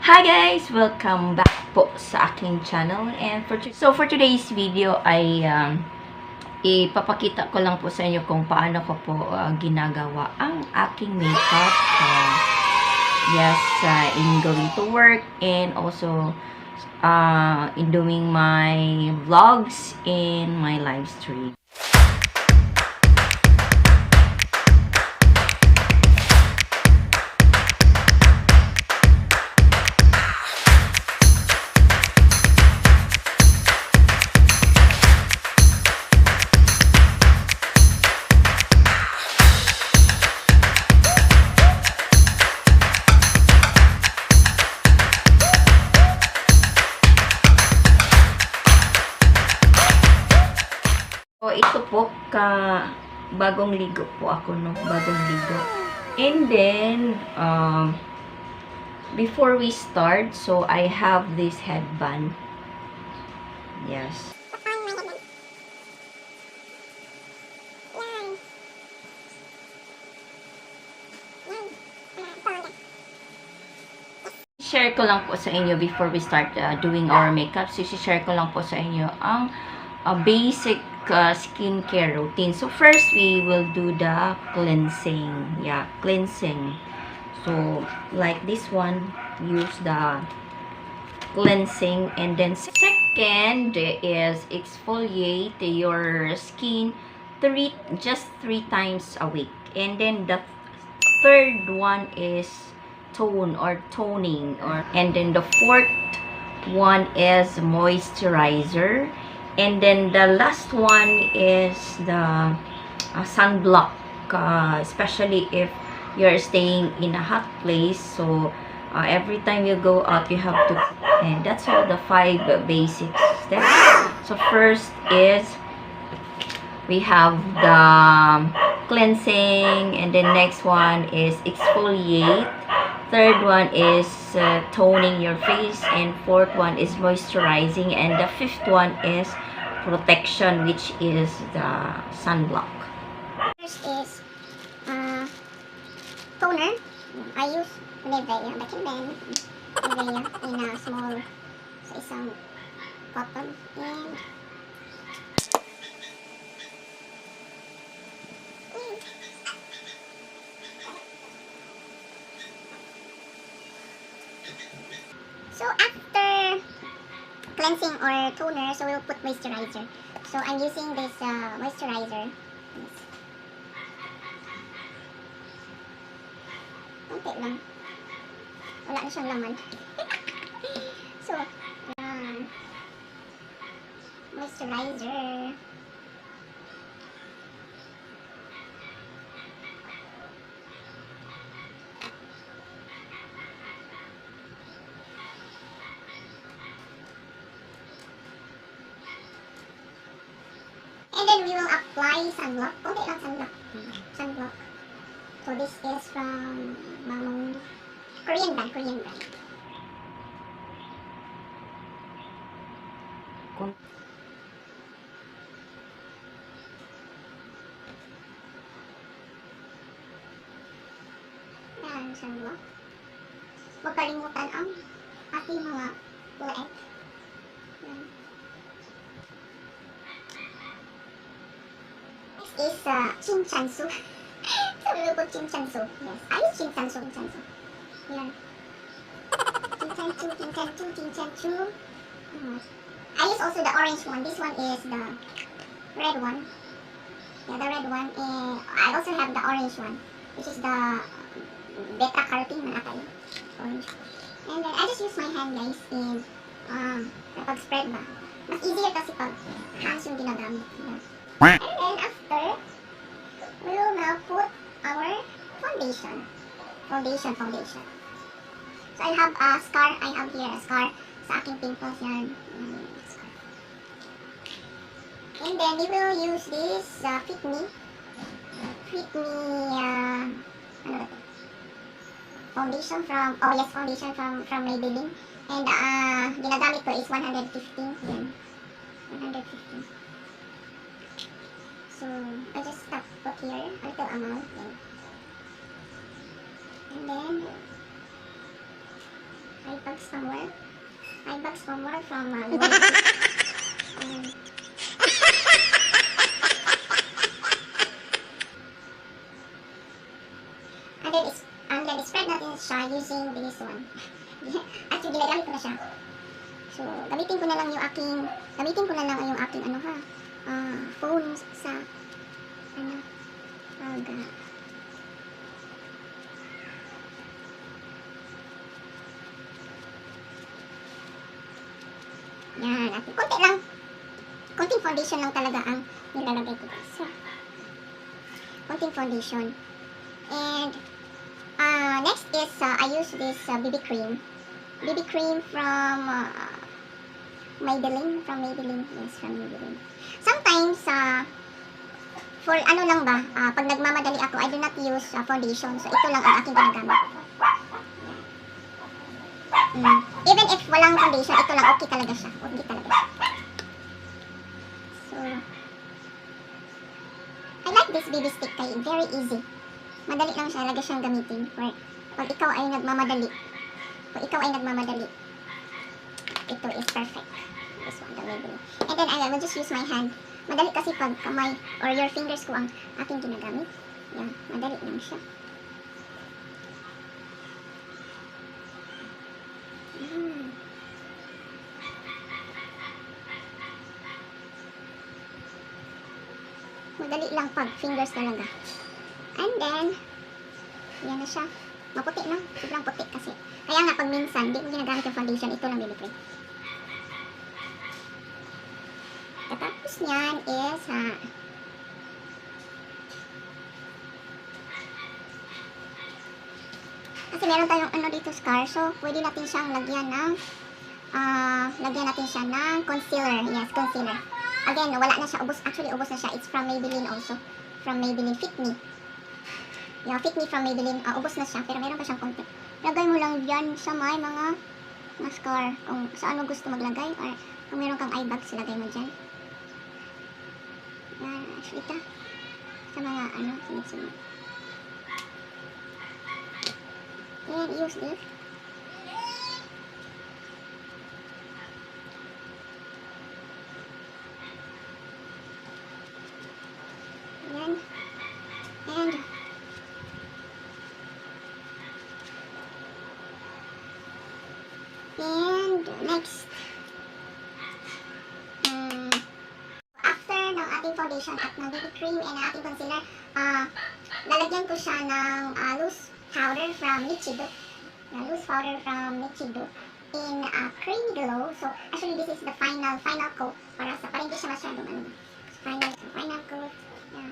Hi guys! Welcome back po sa aking channel. And for today's video ay ipapakita ko lang po sa inyo kung paano ko po ginagawa ang aking makeup. In going to work and also in doing my vlogs and my live stream. Ito po, bagong ligo po ako, no? Bagong ligo. And then, before we start, so I have this headband. Yes. Share ko lang po sa inyo before we start doing our makeup. So, share ko lang po sa inyo ang basic skincare routine. So first we will do the cleansing. Cleansing. So like this one, use the cleansing, and then second is exfoliate your skin just three times a week. And then the third one is tone or toning, and then the fourth one is moisturizer. And then the last one is the sunblock, especially if you're staying in a hot place. So every time you go out, you have to, and that's all the 5 basic steps. So first is we have the cleansing, and the next one is exfoliate. Third one is toning your face, and fourth one is moisturizing, and the fifth one is protection, which is the sunblock. First is toner. I use Nivea, Nivea in a small, sa isang cotton, and so after cleansing or toner, so we'll put moisturizer. So I'm using this moisturizer. Konti lang. Wala na siyang laman. So, moisturizer. And then we will apply sunblock. Konti lang sunblock. Sunblock. So this is from Korean brand. Yan, sunblock. Huwag kalimutan ang ating mga leeg. Yan. Is chinchansu. Sabi mo po chinchansu. Yes. I use chinchansu. Yan. Chinchansu. I use also the orange one. This one is the red one. Yeah, the red one. I also have the orange one, which is the beta carotene manatay. Orange. And then I just use my hand, guys, in kapag spread ba. Mas easier kasi pag hands yung ginagamit. Yeah. And then after, we will now put our foundation. Foundation. So I have a scar. I have here a scar sa aking pimples yan. And then we will use this Fit Me foundation from Maybelline. And ginagamit ko is 115. Yan. 115. So I just put here a little amount. And then I somewhere. Eye bags somewhere from and then spread natin siya using this one. Actually, ginagamit ko na siya. So, gamitin ko na lang yung aking phone sa yan, at konti lang. Konting foundation lang talaga ang nilalagay ko. So, konting foundation. And, next is, I use this BB cream. BB cream from Maybelline. Yes, from Maybelline. Sometimes, for ano lang ba, pag nagmamadali ako, I do not use foundation. So, ito lang ang aking ginagamit. Even if walang foundation, ito lang, okay talaga siya. Okay talaga siya. So, I like this BB stick kay very easy. Madali lang siya, lagi siyang gamitin. Pag ikaw ay nagmamadali, ito is perfect. This one, the Maybelline. And then I will just use my hand. Madali kasi pag kamay or your fingers ko ang aking ginagamit. Yan, madali lang siya. Madali lang pag fingers talaga. And then, yan na siya. Maputi na. Sobrang puti kasi. Kaya nga pag minsan, di ko ginagamit yung foundation. Ito lang binipin. Tapos niyan is, kasi meron tayong ano dito scar. So, pwede natin siyang lagyan natin siya ng concealer. Yes, concealer. Again, wala na siya. Actually, ubos na siya. It's from Maybelline also. From Maybelline Fit Me. Yeah, Fit Me from Maybelline. Ubos na siya. Pero meron pa siyang konti. Lagay mo lang dyan sa may mga mascara. Kung saan mo gusto maglagay. Or kung meron kang eye bags, lagay mo dyan. Yan, actually ito. Sa mga sunod-sunod. And use this. Yan. And next. After ng ating foundation at ng BB cream and ng ating concealer, lalagyan ko siya ng loose powder from Nichido. Loose powder from Nichido in creamy glow. So, actually this is the final coat para hindi siya masyadong final coat. Yeah.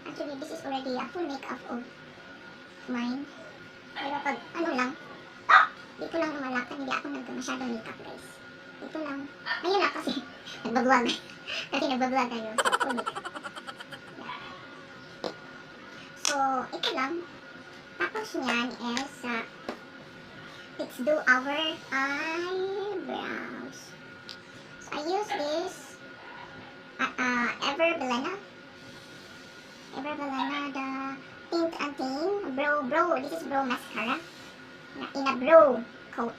Actually, this is already a full makeup of mine. Pero pag dito lang lumalakan, hindi ako masyadong makeup, guys. Ito lang. Ayun na kasi nagbablog. Kayo. So, full makeup. Yeah. So, ito lang. Tapos niyan is, let's do our eyebrows. So, I use this Everbelena, the Tint and Tame Brow. This is brow mascara in a brow coat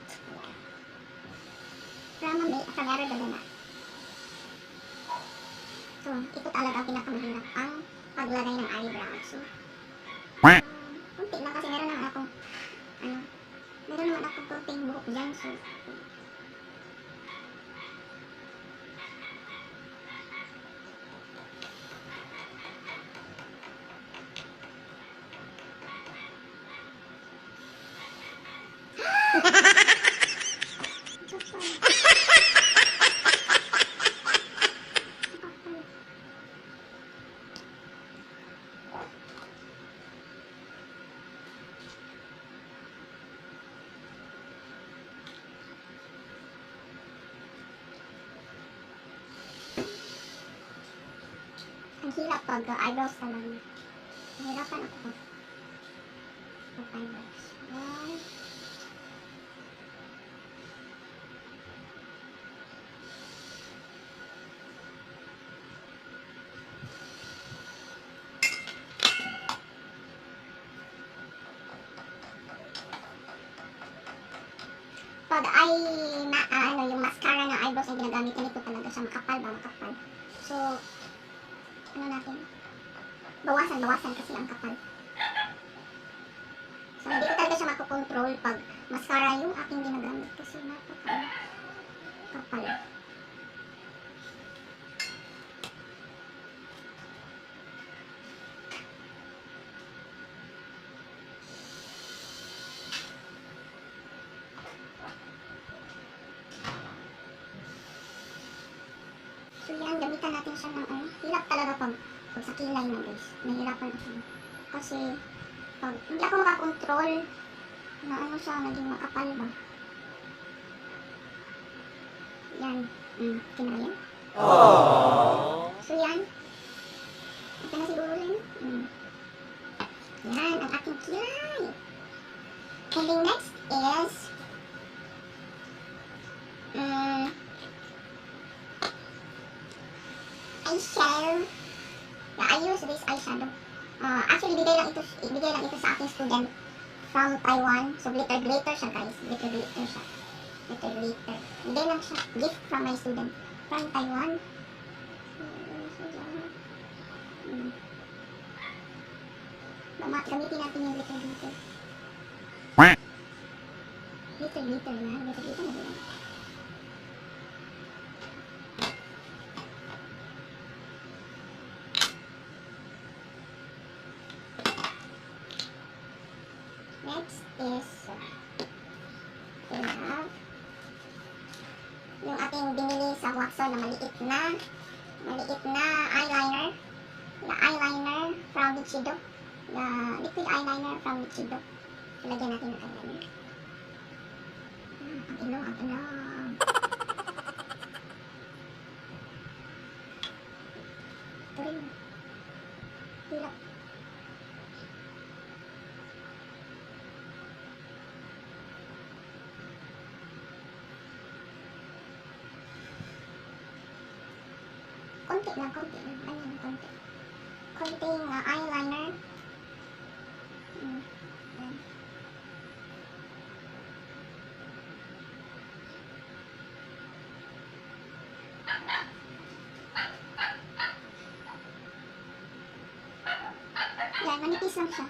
from Everbelena. So, ito talaga ang pinakamahirap ang paglagay ng eyebrow. So, kunti lang kasi meron naman akong kunting buhok dyan. So, ang hirap pag eyebrows talaga. Nahirapan ako pag eyebrows. Yan. pag yung mascara ng eyebrows ang ginagamit, ganito talaga siya, makapal ba, makapal. So, ano natin? Bawasan kasi ang kapal. So, hindi ko talaga siya makokontrol pag mascara yung aking ginagamit kasi kapal. So yan, gamitan natin siya ng hirap talaga pag sa kilay na guys. Nahihirapan ako. Kasi pag hindi ako makakontrol na siya, naging makapal ba. Yan. Okay na yan. So yan. Okay na siguro yan. Yan, ang aking kilay. And then next is eyeshadow. Yeah, I use this eyeshadow. Actually, bigay lang ito sa aking student from Taiwan. So, glitter siya guys. Glitter siya. Bigay lang siya. Gift from my student from Taiwan. Gamitin natin yung glitter. Glitter na. Next is we have yung ating binili sa Watson na maliit na eyeliner. The eyeliner from Michido. The liquid eyeliner from Michido. Lagyan natin yung eyeliner. Ang ilong. Ito rin. Hirap. Konti lang. Konting eyeliner. Yan, manipis lang siya.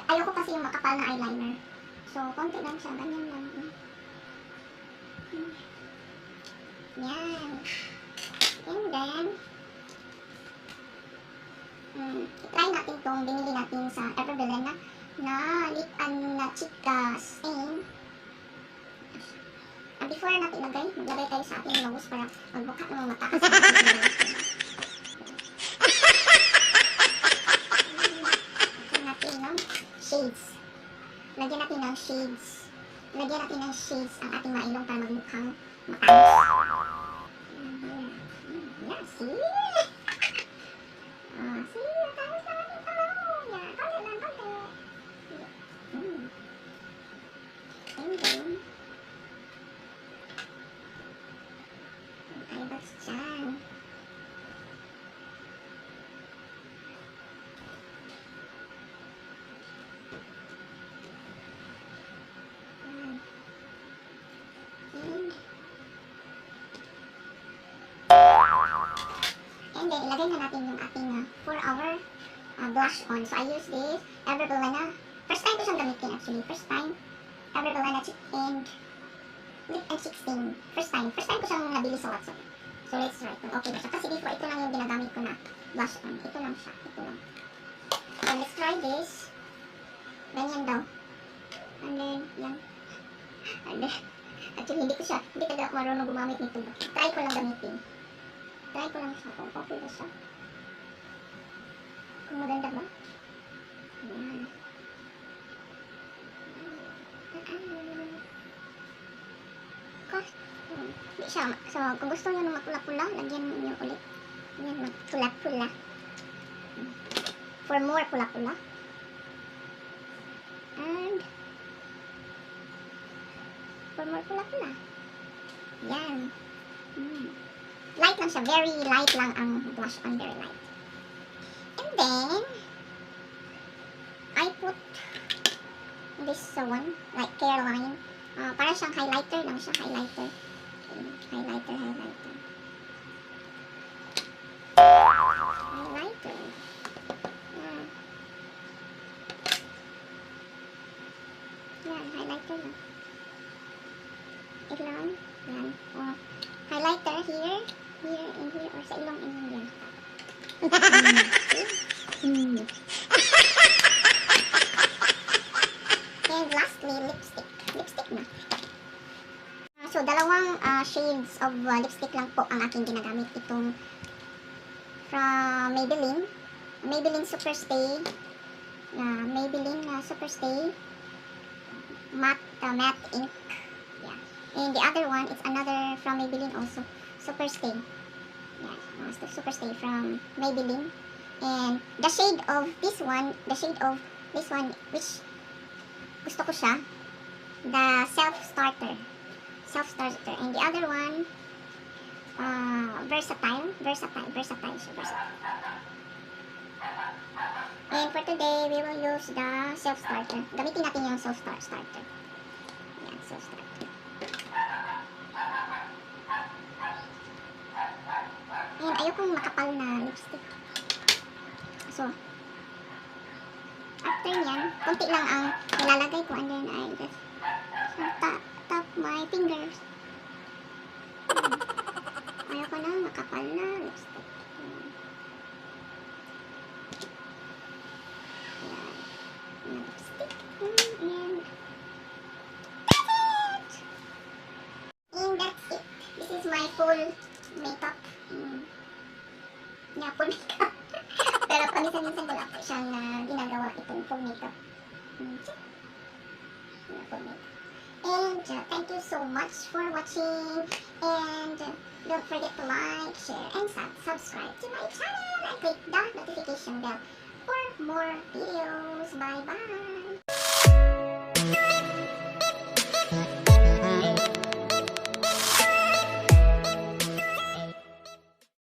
Ayoko kasi yung makapal na eyeliner. So, konti lang siya. Ganyan lang. Yan. And then, try natin itong binili natin sa Everbelen na lip na chika stain. Before natin maglagay tayo sa ating nose para magbuka ng mga mata. Lagyan natin ng shades. Lagyan natin ng shades ang ating mailong para magmukhang matamis. Yeah, see? See? Matamis na ating palaw. Yeah, konti lang. And then, eyebags dyan. And then, ilagay na natin yung ating 4-hour blush on. So, I use this Everbelen. First time ko siyang gamitin actually. First time. Everbelen Cheek and Lip and Cheek Stain. First time ko siyang nabili sa Watson. So, let's try ito. Okay na siya. Kasi before, ito lang yung ginagamit ko na blush on. Ito lang siya. So, let's try this. Ganyan daw. And then, yan. And then, actually, hindi talaga ako marunong gumamit nito. Try ko lang gamitin. Try ko lang siya kung okay ba siya. Kung maganda ba? Ayan. Hindi siya. So, kung gusto nyo ng mapula-pula, lagyan nyo ulit. Ayan, magpula-pula. For more pula-pula. And for more pula-pula. Yan. Light lang siya. Very light lang ang blush on. Very light. And then, I put this one, like Caroline. Para siyang highlighter lang siya, highlighter. Highlighter. Yan, highlighter lang. Ilong, yan. Highlighter here, and here, or sa ilong, and yan. And lastly, lipstick. Lipstick na. So, dalawang shades of lipstick lang po ang aking ginagamit. Itong from Maybelline Superstay. Maybelline Superstay matte ink. Yeah. And the other one, it's another from Maybelline also. Superstay. Yeah, Superstay from Maybelline. And the shade of this one, which gusto ko siya, the self-starter. And the other one, versatile siya. And for today, we will use the self-starter. Gamitin natin yung self-starter. Yan, self-starter. And ayokong makapal na lipstick. So, after nyan, konti lang ang nilalagay ko, and then I just tap my fingers. Ayoko na makapal na lipstick. And that's it. This is my full makeup. Yeah, full makeup. Pero paminsan-minsan ko lang po siyang ginagawa itong full makeup. Full makeup. And thank you so much for watching. And don't forget to like, share, and subscribe to my channel. And click the notification bell for more videos. Bye-bye.